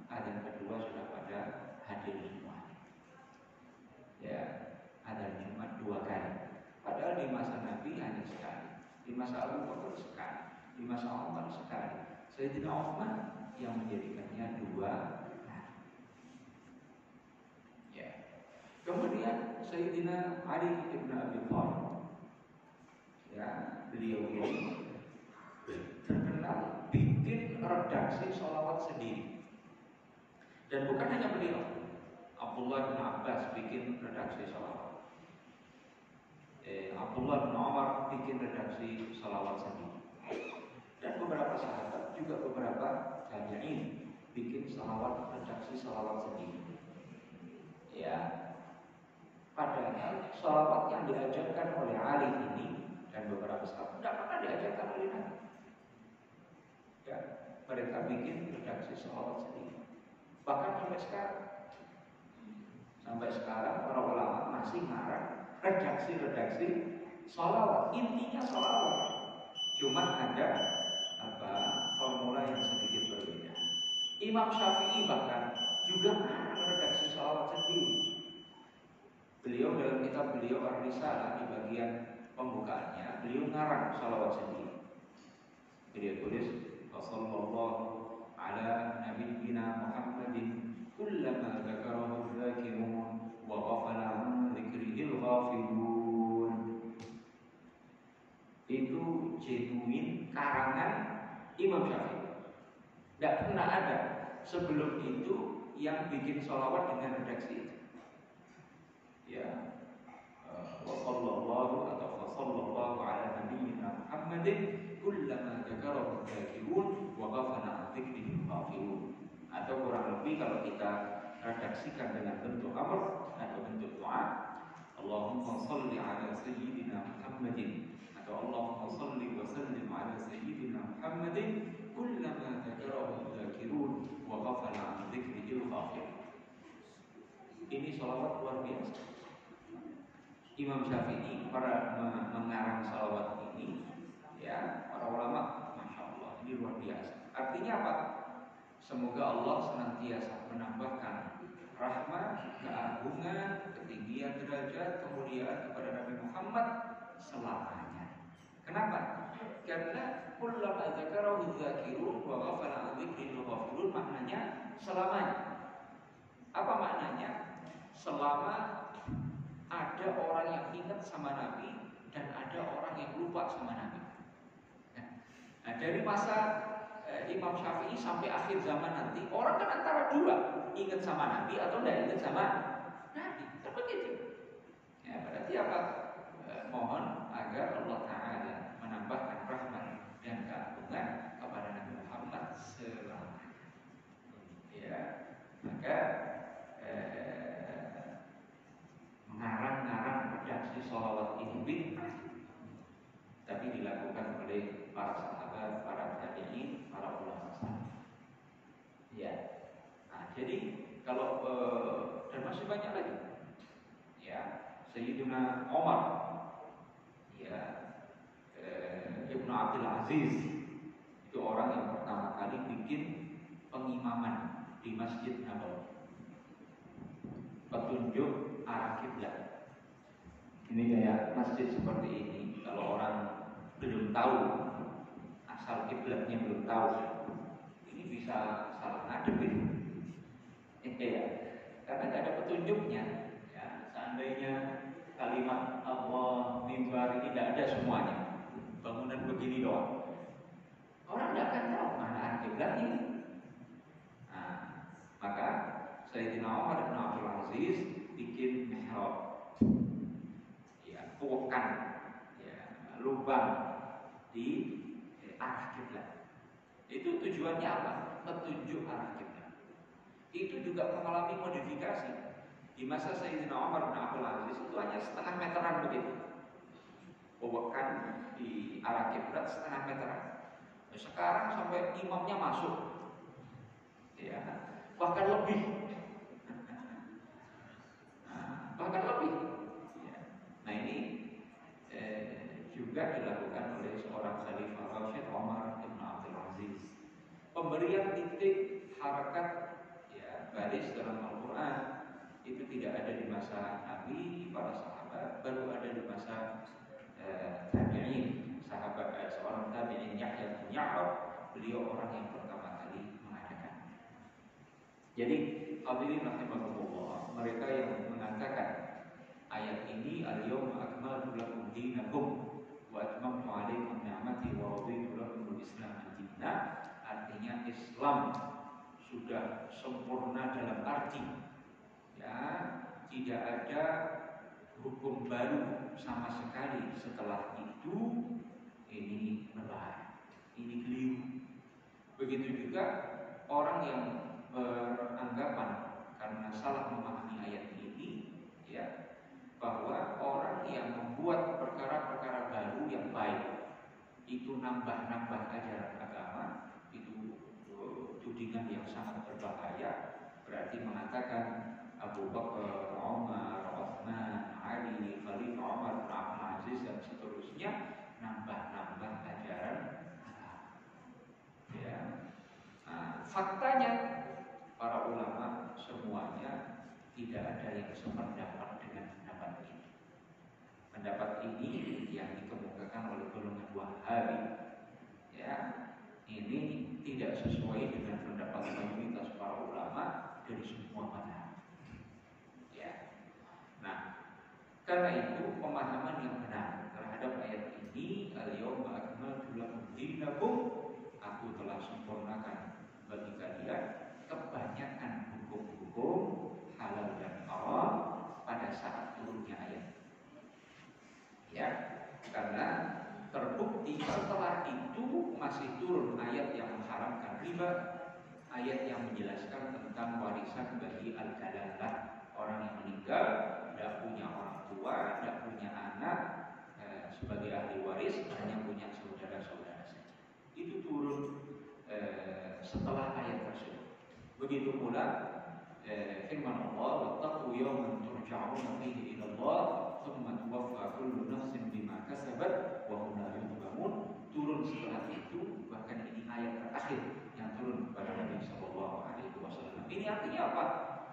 azan kedua sudah pada hadir semua. Ya, azan Jumat 2 kali. Padahal di masa Nabi hanya sekali, di masa Abu Bakar sekali, di masa Umar sekali. Sayyidina Utsman yang menjadikannya 2 kali. Ya. Kemudian Sayyidina Ali bin Abi Thalib, ya, beliau ini terkenal bikin redaksi sholawat sendiri. Dan bukan hanya beliau, Abdullah bin Abbas bikin redaksi sholawat, Abdullah bin Umar bikin redaksi sholawat sendiri. Dan beberapa sahabat juga beberapa tabi'in bikin sholawat, redaksi sholawat sendiri. Ya, padahal sholawat yang diajarkan oleh Ali ini dan beberapa sahabat tidak pernah diajarkan oleh Nabi. Ya, mereka bikin redaksi sholawat sendiri. Bahkan sampai sekarang para ulama masih ngarang redaksi sholawat. Intinya sholawat, cuma ada formula yang sedikit berbeda. Imam Syafi'i bahkan juga ngarang redaksi sholawat sendiri. Beliau dalam kitab beliau Ar-Risalah di bagian pembukaannya, beliau ngarang sholawat sendiri. Beliau tulis Wassallallahu ala nabiyyina Muhammadin kullama dzakarahu dzakirun wa ghafala an dzikrihil ghafilun. Itu genuine karangan Imam Syafi'i. Tidak pernah ada sebelum itu yang bikin sholawat dengan redaksi itu. Ya, Wassallallahu atau Wassallallahu ala nabiyyina Muhammadin kullama dzakarahu dzakirun wa ghafala an dzikrihil ghafilun. Atau kurang lebih kalau kita redaksikan dengan bentuk amr atau bentuk doa, Allahumma shalli ala sayyidina Muhammadin, atau Allahumma shalli wa sallim ala sayyidina Muhammadin kullama dzakarahu dzakirun wa ghafala an dzikrihil ghafilun. Ini sholawat luar biasa. Imam Syafi'i para mengarang sholawat ini, ya para ulama, masya Allah, ini luar biasa. Artinya apa? Semoga Allah senantiasa menambahkan rahmat, keagungan, ketinggian derajat, kemuliaan kepada Nabi Muhammad dan ada orang yang lupa sama Nabi. Nah, dari masa Imam Syafi'i sampai akhir zaman nanti, orang kan antara dua, ingat sama Nabi atau tidak ingat sama Nabi. Kan begitu. Ya, berarti apa? Mohon agar Allah Ta'ala menambahkan rahmat dan keagungan kepada Nabi Muhammad selamanya. Ya, maka mengarang-ngarang redaksi sholawat ini bid'ah, tapi dilakukan oleh para sahabat, para tabi'in, para ulama salaf. Ya, nah, jadi kalau dan masih banyak lagi. Ya, Sayyidina Umar, ya, Ibnu Abdul Aziz, itu orang yang pertama kali bikin pengimaman di Masjid Nabawi, petunjuk arah kiblat. Ini kayak masjid seperti ini, kalau orang belum tahu asal kiblatnya, belum tahu, ini bisa salah ngadep ini. Ya, karena tidak ada petunjuknya. Ya, seandainya kalimat Allah mimbar ini tidak ada semuanya, bangunan begini doang, orang tidak akan tahu mana arah kiblat ini. Nah, maka Sayyidina Umar bin Abdul Aziz bikin mihrab, ya, puakan, ya, lubang di arah kiblat. Itu tujuannya apa? Petunjuk arah kiblat. Itu juga mengalami modifikasi. Di masa Sayyidina Umar bin Abdul Aziz itu hanya setengah meteran begitu, puakan di arah kiblat setengah meteran. Sekarang sampai imamnya masuk, ya, bahkan lebih. Bahkan lebih. Ya. Nah, ini juga dilakukan oleh seorang Khalifah Rasyid Umar bin Abdul Aziz. Pemberian titik harakat, ya, baris dalam Al-Quran itu tidak ada di masa Nabi, para sahabat, baru ada di masa tabi'in. Sahabat seorang tabi'in Yahya bin Ya'qub, beliau orang yang pertama kali mengadakan. Jadi hadirin rahimakumullah, mereka yang mengatakan ayat ini al-yawma akmaltu lakum dinakum wa atmamtu 'alaikum ni'mati wa raditu lakum al-Islam dinan, artinya Islam sudah sempurna dalam arti, ya, tidak ada hukum baru sama sekali setelah itu. Ini berbahaya, ini keliru. Begitu juga orang yang beranggapan karena salah memahami ayat ini, ya, bahwa orang yang membuat perkara-perkara baru yang baik itu nambah-nambah ajaran agama, itu tudingan yang sangat berbahaya. Berarti mengatakan Abu Bakar, Umar, Utsman, Ali, Khalifah Umar bin Abdul Aziz dan seterusnya nambah-nambah ajaran agama. Ya. Nah, faktanya para ulama semuanya tidak ada yang sependapat dengan pendapat ini. Pendapat ini yang dikemukakan oleh golongan Wahabi, ya, ini tidak sesuai dengan pendapat mayoritas para ulama dari semua mazhab. Ya. Nah, karena itu pemahaman yang benar terhadap ayat ini, al-yawma akmaltu lakum dinakum, aku telah sempurnakan bagi kalian kebanyakan hukum-hukum halal dan haram pada saat turunnya ayat. Ya, karena terbukti setelah itu masih turun ayat yang mengharamkan riba, ayat yang menjelaskan tentang warisan bagi al-kalalah, orang yang meninggal tidak punya orang tua, tidak punya anak sebagai ahli waris, hanya punya saudara-saudara saja. Itu turun setelah ayat tersebut. Begitu pula firman Allah, wattaqu yawman turja'una fihi ila Allah thumma tuwaffa kullu nafsin bima kasabat wa hum la yuzlamun, turun setelah itu. Bahkan ini ayat terakhir yang turun kepada Nabi sallallahu alaihi wasallam. Ini artinya apa?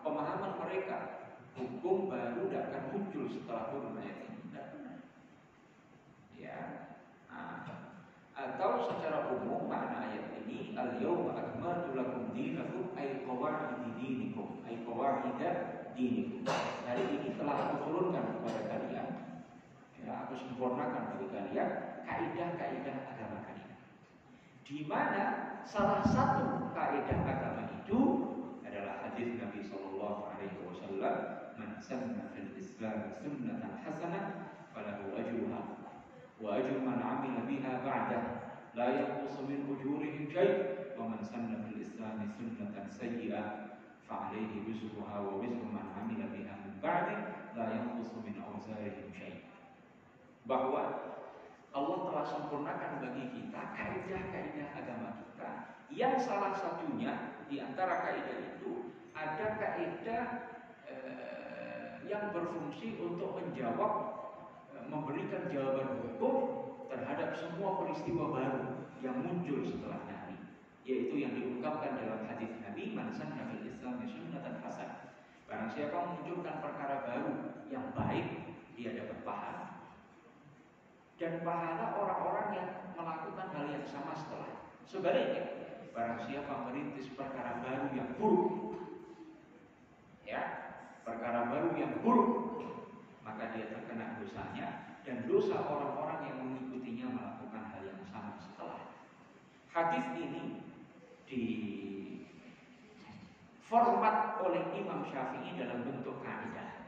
Pemahaman mereka hukum baru tidak akan muncul setelah turun ayat ini. Tidak benar. Ya. Nah, atau secara umum makna ayat ini al-yawma akmaltu lakum dinakum ay qawaid dinikum, ay qawaid dinikum. Hari ini telah aku turunkan kepada kalian Ya, aku sempurnakan bagi kalian kaidah-kaidah agama kalian. Di mana salah satu kaidah agama itu adalah hadis Nabi Sallallahu Alaihi Wasallam, "Man sanna fil Islam sunnatan hasanah, falahu ajruha, wa ajru man 'amila biha ba'dah, la yanqusu min ujurihim syai', wa man sanna fil Islam sunnatan sayyi'ah, fa'alaihi wizruha wa wizru man 'amila biha min ba'di, la yanqusu min awzarihim syai'." Bahwa Allah telah sempurnakan bagi kita kaidah-kaidah agama kita, yang salah satunya di antara kaidah itu ada kaidah yang berfungsi untuk menjawab, memberikan jawaban hukum terhadap semua peristiwa baru yang muncul setelah Nabi, yaitu yang diungkapkan dalam hadis Nabi, "Man sanna fil Islam sunnatan hasanah." Barang siapa memunculkan perkara baru yang baik, dia dapat pahala. Dan pahala orang-orang yang melakukan hal yang sama setelah. Sebaliknya, barang siapa merintis perkara baru yang buruk, ya, perkara baru yang buruk, maka dia terkena dosanya dan dosa orang-orang yang mengikutinya melakukan hal yang sama setelah. Hadis ini di format oleh Imam Syafi'i dalam bentuk kaidah.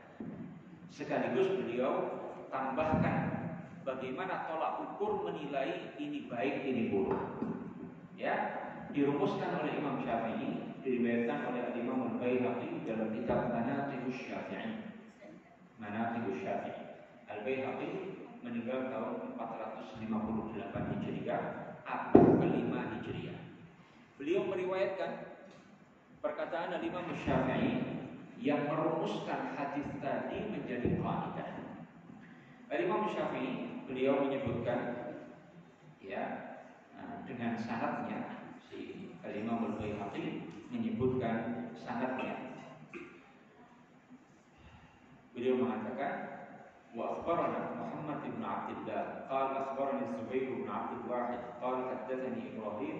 Sekaligus beliau tambahkan bagaimana tolak ukur menilai ini baik, ini buruk. Ya, dirumuskan oleh Imam Syafi'i, diriwayatkan oleh Imam Al-Baihaqi dalam kitab Manaqibus Syafi'i. Manaqibus Syafi'i. Al-Baihaqi meninggal tahun 458 Hijriah, abad ke-5 Hijriah. Beliau meriwayatkan perkataan Imam Syafi'i yang merumuskan hadis tadi menjadi kaidah. Imam Syafi'i, beliau menyebutkan, ya, dengan sanadnya, si Imam Al-Baihaqi menyebutkan sanadnya. Beliau mengatakan, "Wa akhbarana Muhammad bin Abdullah, qala akhbarani Zubair bin Abdul Wahid, qala haddatsani Ibrahim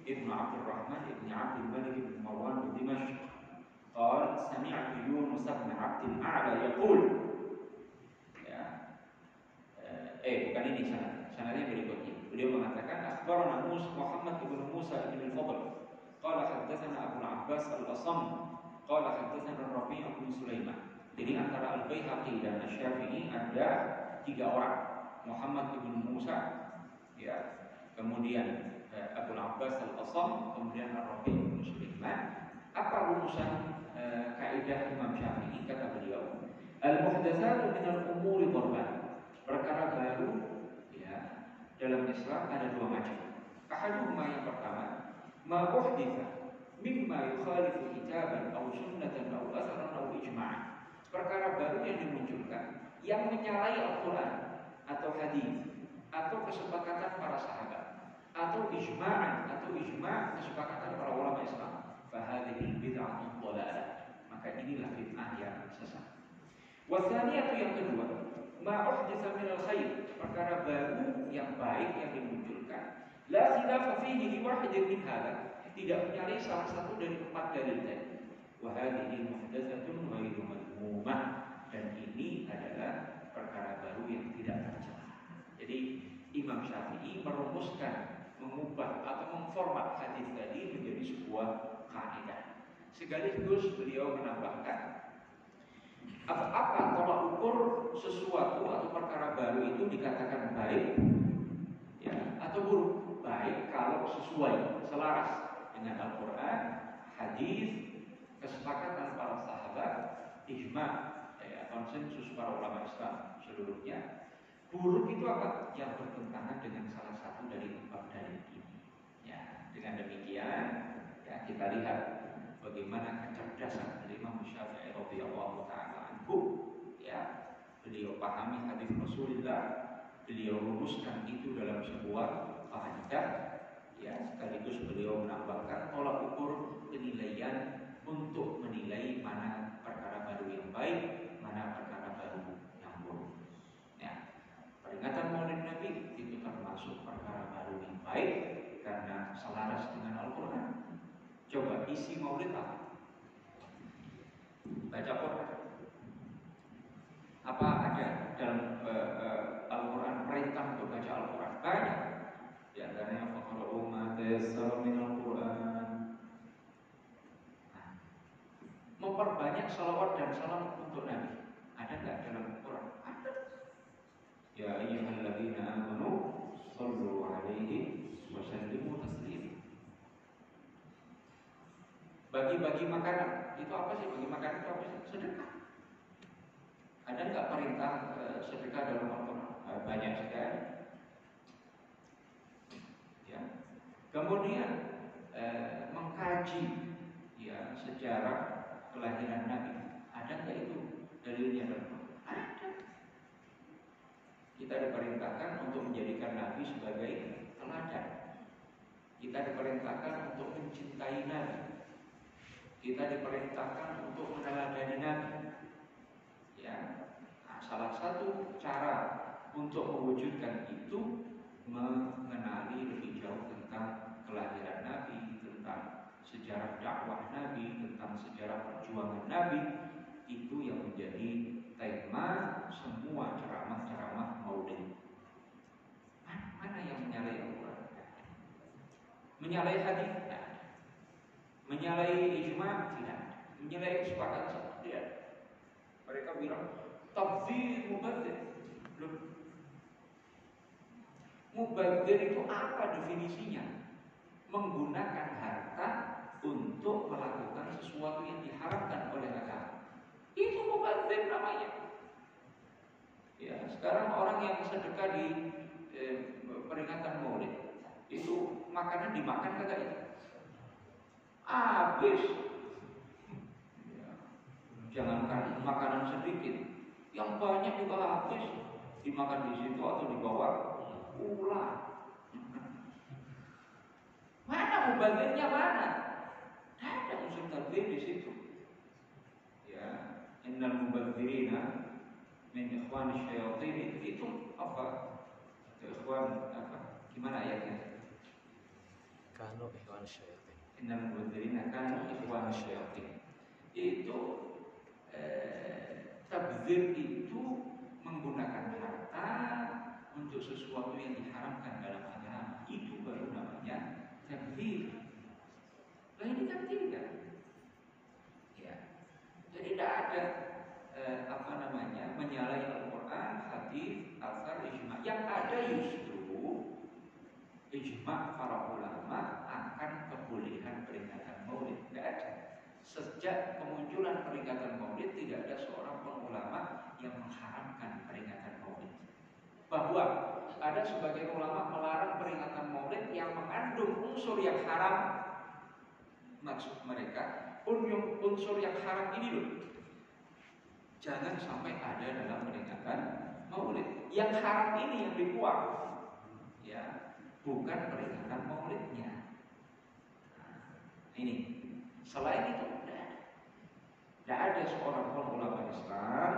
ibn Abdul Rahman ibn Abdul Malik ibn Marwan bin Dimashq, qala sami'tu Yunus bin Abdul A'la yaqul." Bukan ini sanadnya berikutnya. Beliau mengatakan, "Akhbarana Muhammad bin Musa bin Al-Fadl, qala haddatsana Abu Al-Abbas Al-Asam, qala haddatsana Rabi' bin Sulaiman." Jadi antara Al-Baihaqi dan Asy-Syafi'i ada 3 orang, Muhammad bin Musa, ya, kemudian Abu Al-Abbas Al-Asam, kemudian Rabi' bin Sulaiman. Apa rumusan kaidah Imam Syafi'i? Kata beliau, "Al-muhdatsatu min al-umuri darban." Perkara baru, ya, dalam Islam ada 2 macam. Ahaduhuma, yang pertama, ma uhditsa mimma yukhalifu kitaban aw sunnatan aw atharan aw ijma'an. Perkara baru yang dimunculkan yang menyalahi Al-Qur'an atau hadis atau kesepakatan para sahabat atau ijma'an atau ijma' kesepakatan para ulama Islam. Fa hadhihi bid'atun dhalalah. Maka inilah bid'ah yang sesat. Wa tsaniyatu, yang kedua, ma uhditsa minal khair, perkara baru yang baik yang dimunculkan, la khilafa fihi li wahidin min hadza, tidak menyalahi salah satu dari 4 dalil tadi. Wa hadhihi muhdatsatun ghairu madhmumah, dan ini adalah perkara baru yang tidak tercela. Jadi Imam Syafi'i merumuskan, mengubah atau memformat hadis tadi menjadi sebuah kaidah. Sekaligus beliau menambahkan, apa tolak ukur sesuatu atau perkara baru itu dikatakan baik, ya, atau buruk? Baik kalau sesuai, selaras dengan Al-Quran, hadis, kesepakatan para sahabat, ijma', ya, konsensus para ulama Islam seluruhnya. Buruk itu apa? Yang bertentangan dengan salah satu dari 4 dalil ini. Ya, dengan demikian, ya, kita lihat bagaimana kecerdasan dari Imam Syafi'i radhiyallahu ta'ala anhu, ya, beliau pahami hadis Rasulullah, beliau rumuskan itu dalam sebuah kaidah, ya, sekaligus beliau menambahkan tolak ukur penilaian untuk menilai mana perkara baru yang baik, mana perkara baru yang buruk. Ya, peringatan Maulid Nabi itu termasuk perkara baru yang baik karena selaras dengan Al-Quran. Coba isi Maulid apa? Baca Quran. Apa ada dalam salawat dan salam untuk Nabi. Ada nggak dalam Quran? Ada. Ya ayyuhalladzina amanu shallu alaihi wa sallimu taslima. Bagi-bagi makanan itu apa sih? Bagi makanan itu apa sih? Sedekah. Ada nggak perintah sedekah dalam Al-Quran? Banyak sekali. Ya. Kemudian mengkaji ya sejarah kelahiran Nabi. Ada nggak itu dalilnya dalam Al-Quran? Ada. Kita diperintahkan untuk menjadikan Nabi sebagai teladan. Kita diperintahkan untuk mencintai Nabi. Kita diperintahkan untuk meneladani Nabi. Ya, nah, salah satu cara untuk mewujudkan itu mengenali lebih jauh tentang kelahiran Nabi, tentang sejarah dakwah Nabi, tentang sejarah perjuangan Nabi. Itu yang menjadi tema semua ceramah-ceramah Maulid. Mana yang menyalahi Al-Quran? Menyalahi hadis? Tidak. Menyalahi ijma? Tidak. Menyalahi kesepakatan? Tidak. Mereka bilang tabdzir mubadzir. Mubadzir itu apa definisinya? Menggunakan harta untuk melakukan sesuatu yang diharamkan oleh agama. Itu mubadzir namanya. Ya, sekarang orang yang sedekah di peringatan Maulid itu makanan dimakan kagak itu? Habis. Ya. Jangankan makanan sedikit, yang banyak juga habis dimakan di situ atau dibawa pulang. Mana mubadzirnya mana? Ada unsur tabdzir di situ. Ya, innal mubadzirina min ikhwani syayatin itu apa? Ikhwan apa? Gimana ayatnya? Kanu ikhwan syayatin. Innal mubadzirina kanu ikhwan syayatin. Itu tabdzir itu menggunakan harta untuk sesuatu yang diharamkan dalam agama. Itu baru namanya tabdzir. Nah ini kan tidak. Ya. Jadi tidak ada menyalahi Al-Quran, hadis, asar, ijma. Yang ada justru ijma para ulama akan kebolehan peringatan Maulid. Tidak ada. Sejak kemunculan peringatan Maulid tidak ada seorang pun ulama yang mengharamkan peringatan Maulid. Bahwa ada sebagian ulama melarang peringatan Maulid yang mengandung unsur yang haram. Maksud mereka unsur yang haram ini loh, jangan sampai ada dalam peringatan Maulid. Yang haram ini yang dibuang, ya, bukan peringatan Maulidnya. Nah, ini selain itu tidak ada seorang pun ulama Islam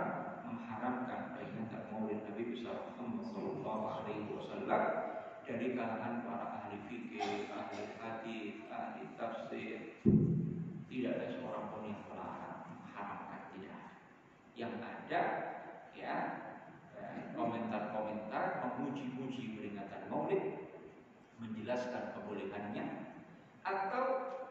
mengharamkan peringatan Maulid Nabi besar Muhammad SAW dari kalangan para ahli fikih, ahli hadis, ahli tafsir. Tidak ada seorang pun yang melarang, mengharamkan, tidak ada. Yang ada, ya, komentar-komentar memuji-muji peringatan Maulid, menjelaskan kebolehannya, atau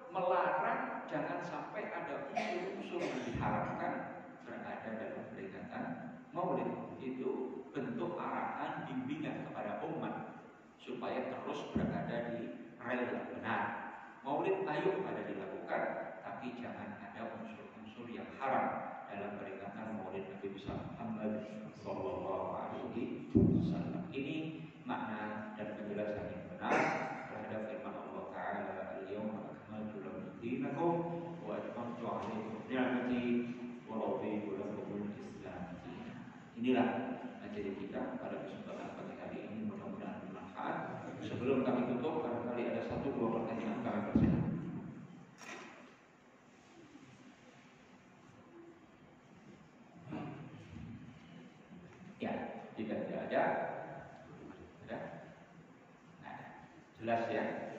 melarang jangan sampai ada unsur-unsur yang diharamkan berada dalam peringatan Maulid. Itu bentuk arahan bimbingan kepada umat supaya terus berada di rel yang benar. Maulid ayo pada dilakukan, tapi jangan ada unsur-unsur yang haram dalam peringatan Maulid Nabi besar Muhammad Sallallahu Alaihi Wasallam. Ini makna dan penjelasan yang benar terhadap firman Allah Taala, "Al-yawma akmaltu lakum dinakum wa atmamtu 'alaikum ni'mati wa raditu lakumul Islam." Inilah materi kita pada kesempatan pagi hari ini, mudah-mudahan bermanfaat. Sebelum kami tutup, barangkali ada 1-2 pertanyaan kami persilakan. Ya, jika tidak ada, sudah. Nah, jelas ya.